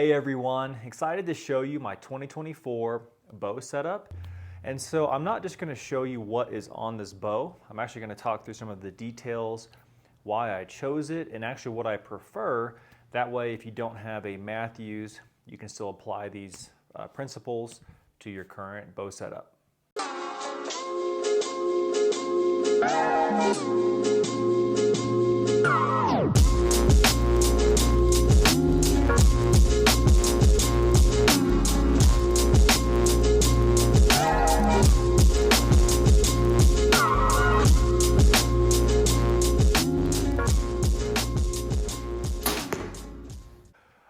Hey everyone, excited to show you my 2024 bow setup. And so I'm not just going to show you what is on this bow. I'm actually going to talk through some of the details, why I chose it, and actually what I prefer. That way, if you don't have a Matthews, you can still apply these principles to your current bow setup.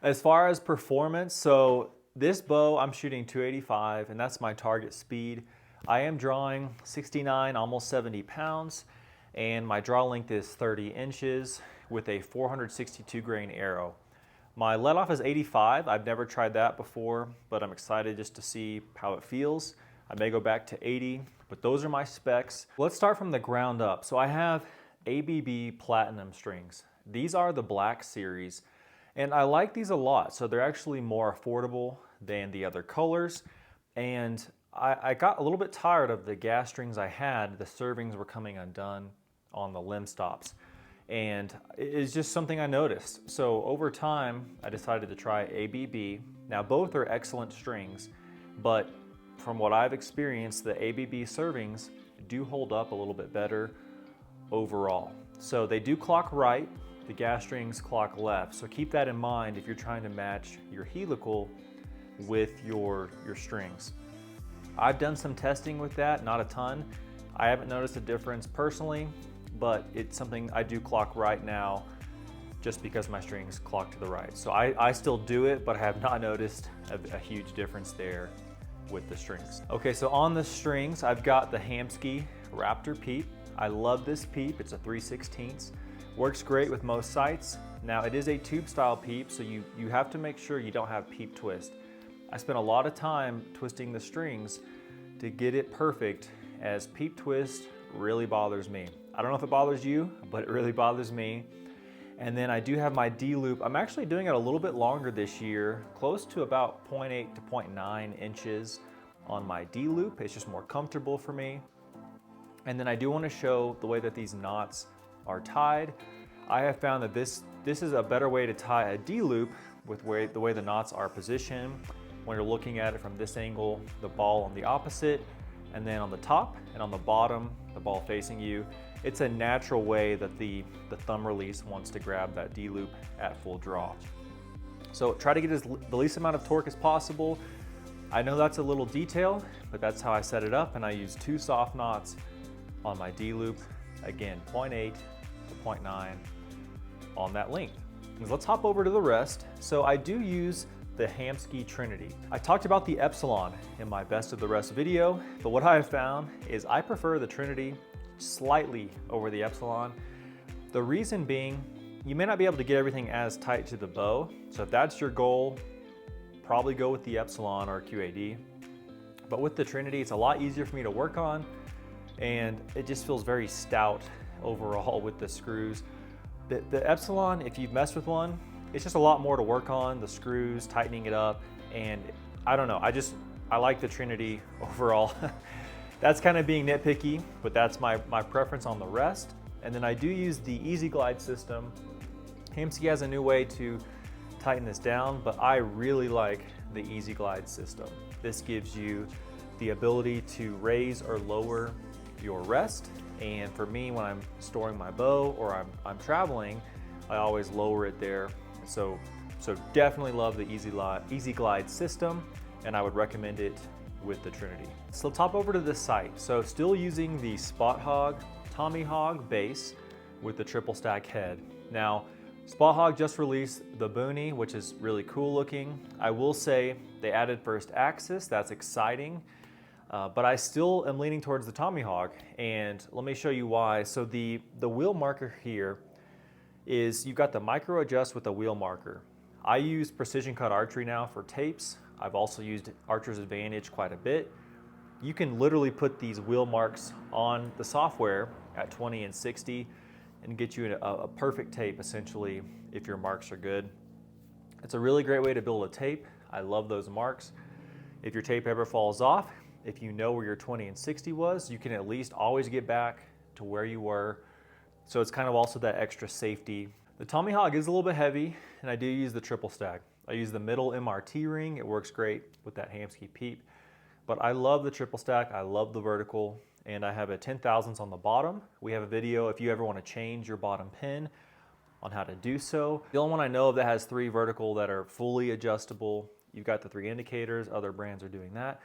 As far as performance, so this bow I'm shooting 285 and that's my target speed. I am drawing 69, almost 70 pounds, and my draw length is 30 inches with a 462 grain arrow. My let off is 85. I've never tried that before, but I'm excited just to see how it feels. I may go back to 80, but those are my specs. Let's start from the ground up. So I have ABB Platinum strings. These are the black series. And I like these a lot, so they're actually more affordable than the other colors. And I got a little bit tired of the gas strings I had. The servings were coming undone on the limb stops. And it's just something I noticed. So over time, I decided to try ABB. Now both are excellent strings, but from what I've experienced, the ABB servings do hold up a little bit better overall. So they do clock right. The gas strings clock left. So keep that in mind if you're trying to match your helical with your strings. I've done some testing with that, not a ton. I haven't noticed a difference personally, but it's something I do clock right now just because my strings clock to the right. So I still do it, but I have not noticed a huge difference there with the strings. Okay, so on the strings, I've got the Hamskea Raptor Peep. I love this peep, it's a 3/16. Works great with most sights. Now it is a tube style peep, so you have to make sure you don't have peep twist. I spent a lot of time twisting the strings to get it perfect, as peep twist really bothers me. I don't know if it bothers you, but it really bothers me. And then I do have my D loop. I'm actually doing it a little bit longer this year, close to about 0.8 to 0.9 inches on my D loop. It's just more comfortable for me. And then I do want to show the way that these knots are tied. I have found that this is a better way to tie a D loop with the way the knots are positioned. When you're looking at it from this angle, the ball on the opposite, and then on the top and on the bottom, the ball facing you. It's a natural way that the thumb release wants to grab that D loop at full draw. So try to get the least amount of torque as possible. I know that's a little detail, but that's how I set it up, and I use 2 soft knots on my D loop. Again, 0.8 to 0.9 on that length. Let's hop over to the rest. So I do use the Hamskea Trinity. I talked about the Epsilon in my best of the rest video, but what I have found is I prefer the Trinity slightly over the Epsilon. The reason being, you may not be able to get everything as tight to the bow. So if that's your goal, probably go with the Epsilon or QAD. But with the Trinity, it's a lot easier for me to work on, and it just feels very stout overall with the screws. The Epsilon, if you've messed with one, it's just a lot more to work on, the screws, tightening it up, and I don't know, I like the Trinity overall. That's kind of being nitpicky, but that's my preference on the rest. And then I do use the Easy Glide system. Hamskea has a new way to tighten this down, but I really like the Easy Glide system. This gives you the ability to raise or lower your rest. And for me, when I'm storing my bow or I'm traveling, I always lower it there. So definitely love the Easy Glide system, and I would recommend it with the Trinity. So let's hop over to the sight. So still using the Spot Hog Tommy Hog base with the triple stack head. Now, Spot Hog just released the Boonie, which is really cool looking. I will say they added first axis, that's exciting. But I still am leaning towards the Tommy Hog, and let me show you why. So the wheel marker here is you've got the micro adjust with the wheel marker. I use Precision Cut Archery now for tapes. I've also used Archer's Advantage quite a bit. You can literally put these wheel marks on the software at 20 and 60 and get you a perfect tape essentially if your marks are good. It's a really great way to build a tape. I love those marks. If your tape ever falls off, if you know where your 20 and 60 was, you can at least always get back to where you were. So it's kind of also that extra safety. The Tommy Hawk is a little bit heavy, and I do use the triple stack. I use the middle MRT ring. It works great with that Hamskea peep. But I love the triple stack. I love the vertical, and I have a 10,000s on the bottom. We have a video if you ever want to change your bottom pin on how to do so. The only one I know of that has 3 vertical that are fully adjustable. You've got the 3 indicators. Other brands are doing that.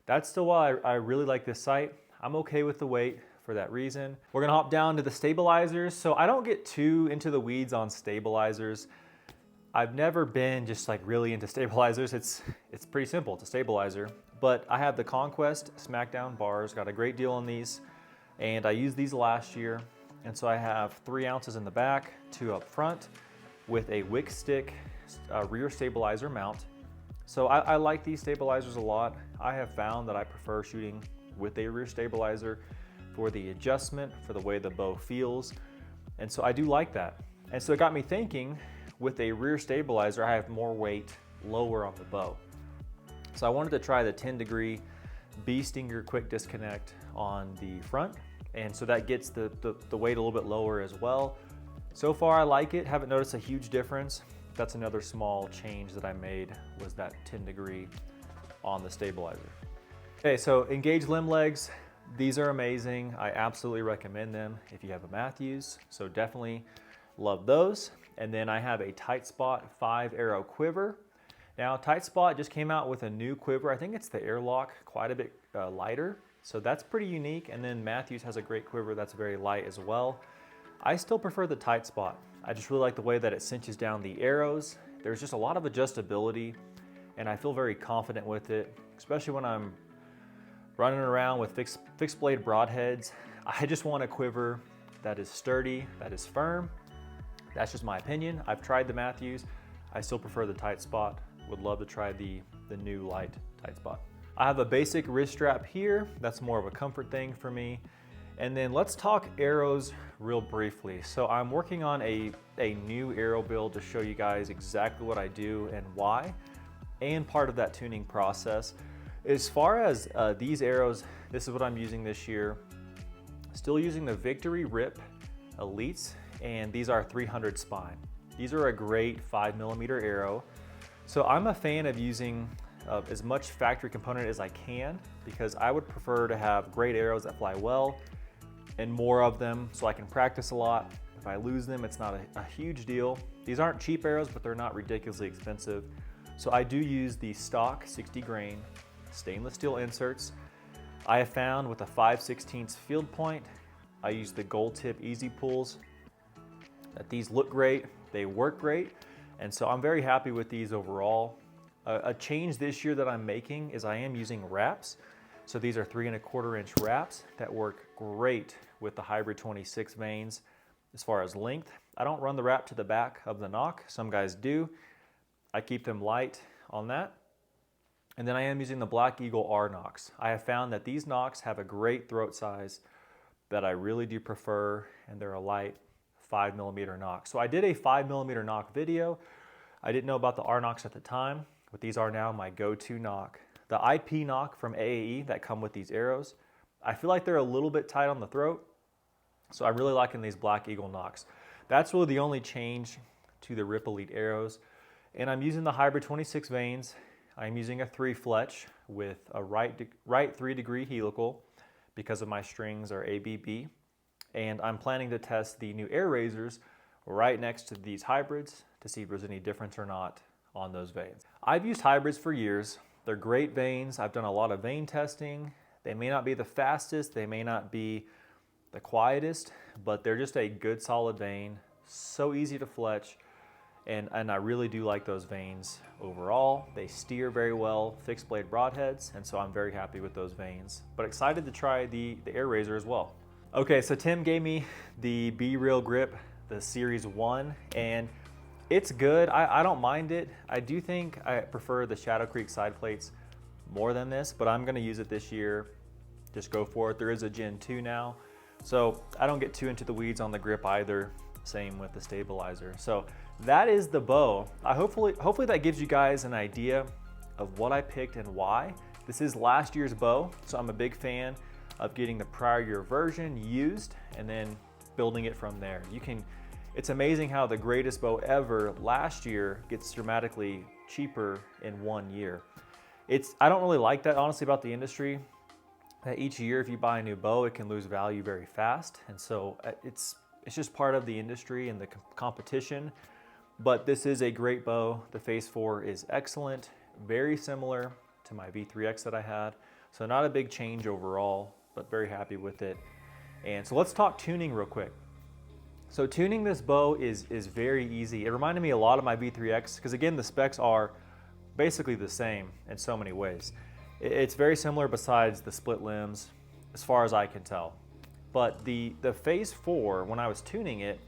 That's still why I really like this sight. I'm okay with the weight for that reason. We're gonna hop down to the stabilizers. So I don't get too into the weeds on stabilizers. I've never been just like really into stabilizers. It's pretty simple, it's a stabilizer. But I have the Conquest Smackdown bars, got a great deal on these. And I used these last year. And so I have 3 ounces in the back, 2 up front with a wick stick rear stabilizer mount. So I like these stabilizers a lot. I have found that I prefer shooting with a rear stabilizer for the adjustment, for the way the bow feels. And so I do like that. And so it got me thinking, with a rear stabilizer, I have more weight lower on the bow. So I wanted to try the 10-degree bee stinger quick disconnect on the front. And so that gets the weight a little bit lower as well. So far I like it, haven't noticed a huge difference. That's another small change that I made, was that 10-degree on the stabilizer. Okay, so engaged limb legs. These are amazing. I absolutely recommend them if you have a Matthews. So definitely love those. And then I have a Tight Spot 5-arrow quiver. Now Tight Spot just came out with a new quiver. I think it's the airlock, quite a bit lighter. So that's pretty unique. And then Matthews has a great quiver that's very light as well. I still prefer the Tight Spot. I just really like the way that it cinches down the arrows. There's just a lot of adjustability, and I feel very confident with it, especially when I'm running around with fixed blade broadheads. I just want a quiver that is sturdy, that is firm. That's just my opinion. I've tried the Matthews. I still prefer the Tight Spot. Would love to try the new light Tight Spot. I have a basic wrist strap here. That's more of a comfort thing for me. And then let's talk arrows real briefly. So I'm working on a new arrow build to show you guys exactly what I do and why, and part of that tuning process. As far as these arrows, this is what I'm using this year. Still using the Victory Rip Elites, and these are 300 spine. These are a great 5mm arrow. So I'm a fan of using as much factory component as I can, because I would prefer to have great arrows that fly well and more of them so I can practice a lot. If I lose them, it's not a huge deal. These aren't cheap arrows, but they're not ridiculously expensive. So I do use the stock 60 grain stainless steel inserts. I have found with a 5/16 field point, I use the gold tip easy pulls, that these look great, they work great, and so I'm very happy with these overall. A change this year that I'm making is I am using wraps. So these are 3 1/4 inch wraps that work great with the hybrid 26 vanes as far as length. I don't run the wrap to the back of the nock. Some guys do. I keep them light on that. And then I am using the Black Eagle R nocks. I have found that these nocks have a great throat size that I really do prefer, and they're a light 5mm nock. So I did a 5mm nock video. I didn't know about the R nocks at the time, but these are now my go-to nock. The IP nock from AAE that come with these arrows, I feel like they're a little bit tight on the throat, so I'm really liking these Black Eagle nocks. That's really the only change to the Rip Elite arrows. And I'm using the hybrid 26 vanes. I'm using a 3 fletch with a right 3-degree helical because of my strings are ABB. And I'm planning to test the new air razors right next to these hybrids to see if there's any difference or not on those vanes. I've used hybrids for years. They're great vanes. I've done a lot of vane testing. They may not be the fastest, they may not be the quietest, but they're just a good solid vane, so easy to fletch, and I really do like those vanes overall. They steer very well, fixed blade broadheads, and so I'm very happy with those vanes. But excited to try the air razor as well. Okay, so Tim gave me the B-Reel grip, the Series 1, and it's good. I don't mind it. I do think I prefer the Shadow Creek side plates more than this, but I'm gonna use it this year. Just go for it. There is a Gen 2 now, so I don't get too into the weeds on the grip either. Same with the stabilizer. So that is the bow. Hopefully that gives you guys an idea of what I picked and why. This is last year's bow, so I'm a big fan of getting the prior year version used and then building it from there. It's amazing how the greatest bow ever last year gets dramatically cheaper in 1 year. I don't really like that, honestly, about the industry, that each year if you buy a new bow, it can lose value very fast. And so it's just part of the industry and the competition. But this is a great bow. The Phase 4 is excellent, very similar to my V3X that I had. So not a big change overall, but very happy with it. And so let's talk tuning real quick. So tuning this bow is very easy. It reminded me a lot of my V3X because again, the specs are basically the same in so many ways. It's very similar besides the split limbs as far as I can tell. But the Phase 4, when I was tuning it,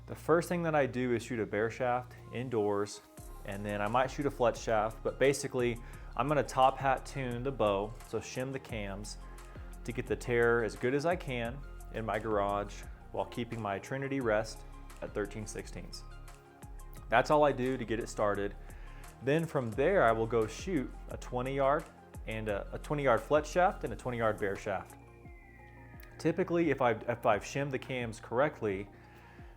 the first thing that I do is shoot a bare shaft indoors, and then I might shoot a fletch shaft, but basically I'm gonna top hat tune the bow, so shim the cams to get the tear as good as I can in my garage while keeping my Trinity rest at 13/16. That's all I do to get it started. Then from there, I will go shoot a 20-yard and a 20-yard fletch shaft and a 20-yard bare shaft. Typically, if I've shimmed the cams correctly,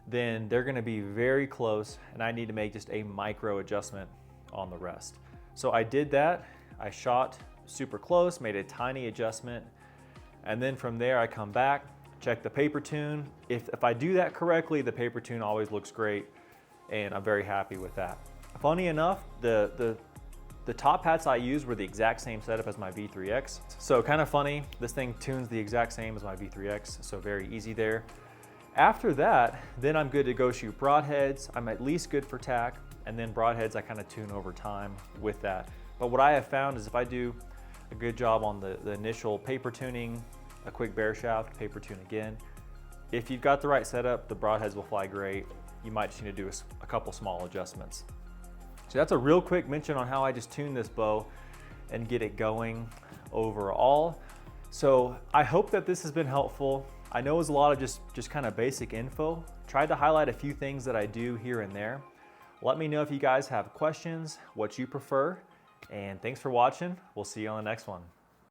then they're gonna be very close and I need to make just a micro adjustment on the rest. So I did that, I shot super close, made a tiny adjustment, and then from there I come back, check the paper tune. If I do that correctly, the paper tune always looks great and I'm very happy with that. Funny enough, the top hats I used were the exact same setup as my V3X. So kind of funny, this thing tunes the exact same as my V3X, so very easy there. After that, then I'm good to go shoot broadheads. I'm at least good for tack, and then broadheads I kind of tune over time with that. But what I have found is if I do a good job on the initial paper tuning, a quick bare shaft, paper tune again, if you've got the right setup, the broadheads will fly great. You might just need to do a couple small adjustments. So that's a real quick mention on how I just tune this bow and get it going overall. So I hope that this has been helpful. I know it was a lot of just kind of basic info. Tried to highlight a few things that I do here and there. Let me know if you guys have questions, what you prefer, and thanks for watching. We'll see you on the next one.